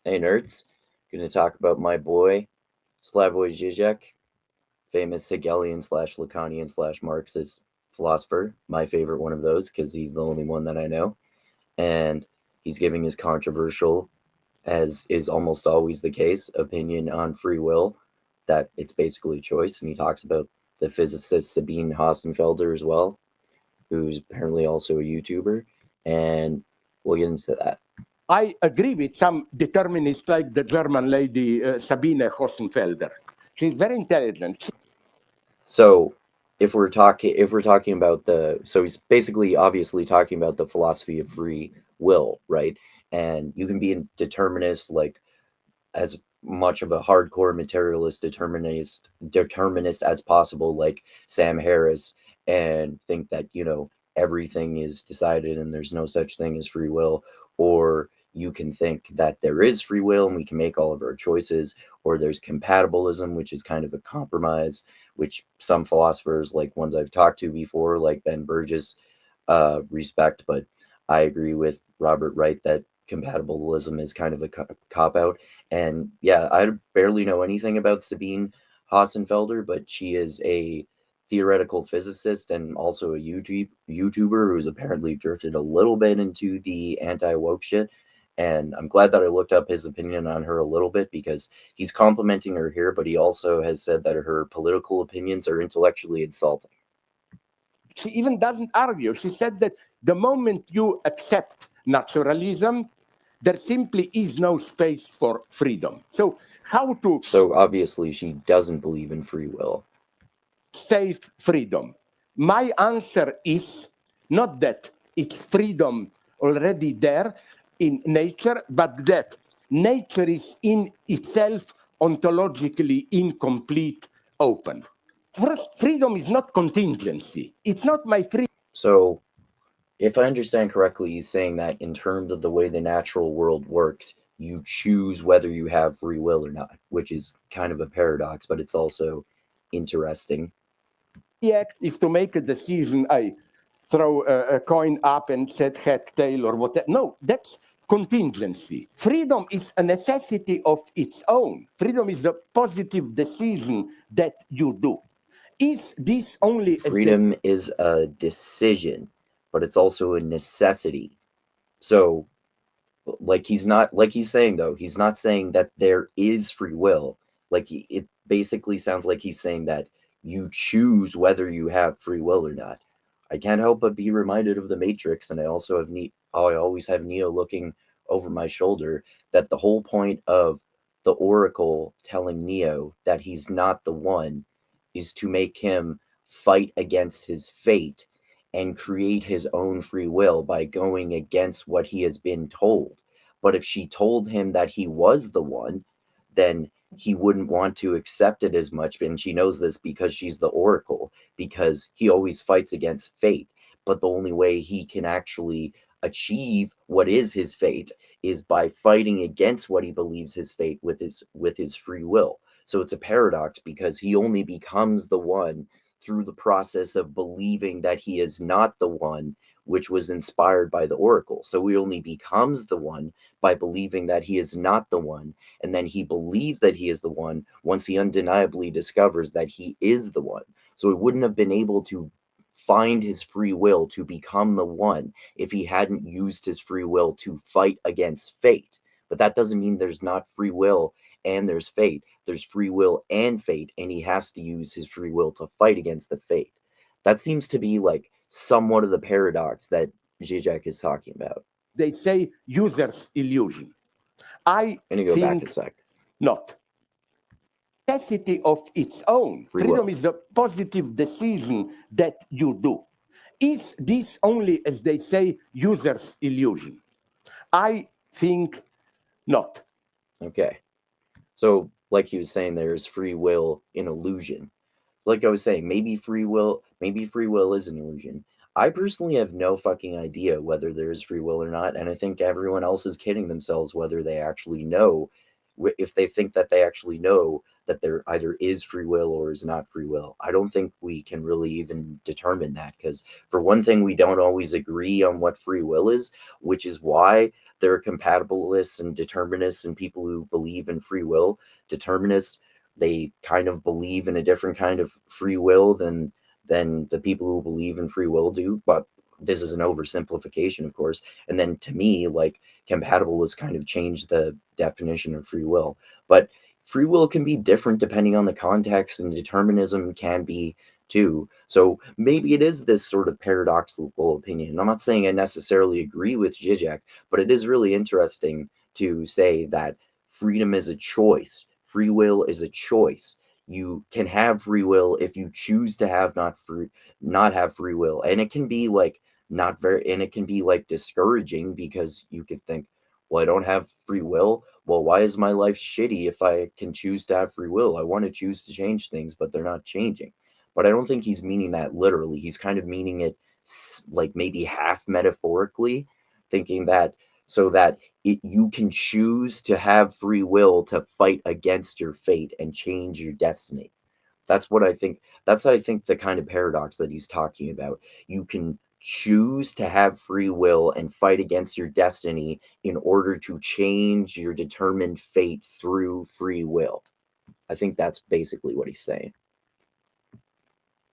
Hey nerds, gonna talk about my boy Slavoj Zizek, famous Hegelian slash Lacanian slash Marxist philosopher. My favorite one of those because he's the only one that I know, and he's giving his controversial, as is almost always the case, opinion on free will, that it's basically choice. And he talks about the physicist Sabine Hossenfelder as well, who's apparently also a YouTuber, and we'll get into that. I agree with some determinists like the German lady Sabine Hossenfelder. She's very intelligent. So if we're talking about so he's basically obviously talking about the philosophy of free will, right? And you can be a determinist, like as much of a hardcore materialist determinist as possible, like Sam Harris, and think that, everything is decided and there's no such thing as free will. Or you can think that there is free will and we can make all of our choices. Or there's compatibilism, which is kind of a compromise, which some philosophers, like ones I've talked to before, like Ben Burgess, respect. But I agree with Robert Wright that compatibilism is kind of a cop out. And yeah, I barely know anything about Sabine Hossenfelder, but she is a theoretical physicist and also a YouTuber who's apparently drifted a little bit into the anti-woke shit. And I'm glad that I looked up his opinion on her a little bit, because he's complimenting her here, but he also has said that her political opinions are intellectually insulting. She even doesn't argue. She said that the moment you accept naturalism, there simply is no space for freedom. So So obviously she doesn't believe in free will. Save freedom? My answer is not that it's freedom already there in nature, but that nature is in itself ontologically incomplete, open. First, freedom is not contingency. It's not my freedom. So if I understand correctly, he's saying that in terms of the way the natural world works, you choose whether you have free will or not, which is kind of a paradox, but it's also interesting. If to make a decision, I throw a coin up and set head, tail, or whatever. No, that's contingency. Freedom is a necessity of its own. Freedom is a positive decision that you do. Is this only freedom is a decision, but it's also a necessity. So he's saying, though, he's not saying that there is free will. It basically sounds like he's saying that you choose whether you have free will or not. I can't help but be reminded of the Matrix, and I always have Neo looking over my shoulder, that the whole point of the Oracle telling Neo that he's not the one is to make him fight against his fate and create his own free will by going against what he has been told. But if she told him that he was the one, then he wouldn't want to accept it as much. And she knows this because she's the Oracle, because he always fights against fate. But the only way he can actually achieve what is his fate is by fighting against what he believes his fate with his free will. So it's a paradox, because he only becomes the one through the process of believing that he is not the one, which was inspired by the Oracle. So he only becomes the one by believing that he is not the one, and then he believes that he is the one once he undeniably discovers that he is the one. So he wouldn't have been able to find his free will to become the one if he hadn't used his free will to fight against fate. But that doesn't mean there's not free will and there's fate. There's free will and fate, and he has to use his free will to fight against the fate. That seems to be like somewhat of the paradox that Zizek is talking about. They say user's illusion. I I'm gonna go think back a sec. not. Necessity of its own. Freedom is a positive decision that you do. Is this only, as they say, user's illusion? I think not. Okay. So, like he was saying, there's free will in illusion. Like I was saying, maybe free will is an illusion. I personally have no fucking idea whether there is free will or not, and I think everyone else is kidding themselves whether they actually know, if they think that they actually know that there either is free will or is not free will. I don't think we can really even determine that, because for one thing, we don't always agree on what free will is, which is why there are compatibilists and determinists and people who believe in free will. Determinists, they kind of believe in a different kind of free will than the people who believe in free will do, but this is an oversimplification, of course. And then to me, like, compatibilists kind of change the definition of free will. But free will can be different depending on the context, and determinism can be too. So maybe it is this sort of paradoxical opinion. I'm not saying I necessarily agree with Zizek, but it is really interesting to say that freedom is a choice. Free will is a choice. You can have free will if you choose to have not have free will. And it can be like not very and it can be like discouraging, because you could think, well, I don't have free will. Well, why is my life shitty if I can choose to have free will? I want to choose to change things, but they're not changing. But I don't think he's meaning that literally. He's kind of meaning it like maybe half metaphorically, thinking that so that you can choose to have free will to fight against your fate and change your destiny. That's what I think. That's, I think, the kind of paradox that he's talking about. You can choose to have free will and fight against your destiny in order to change your determined fate through free will. I think that's basically what he's saying.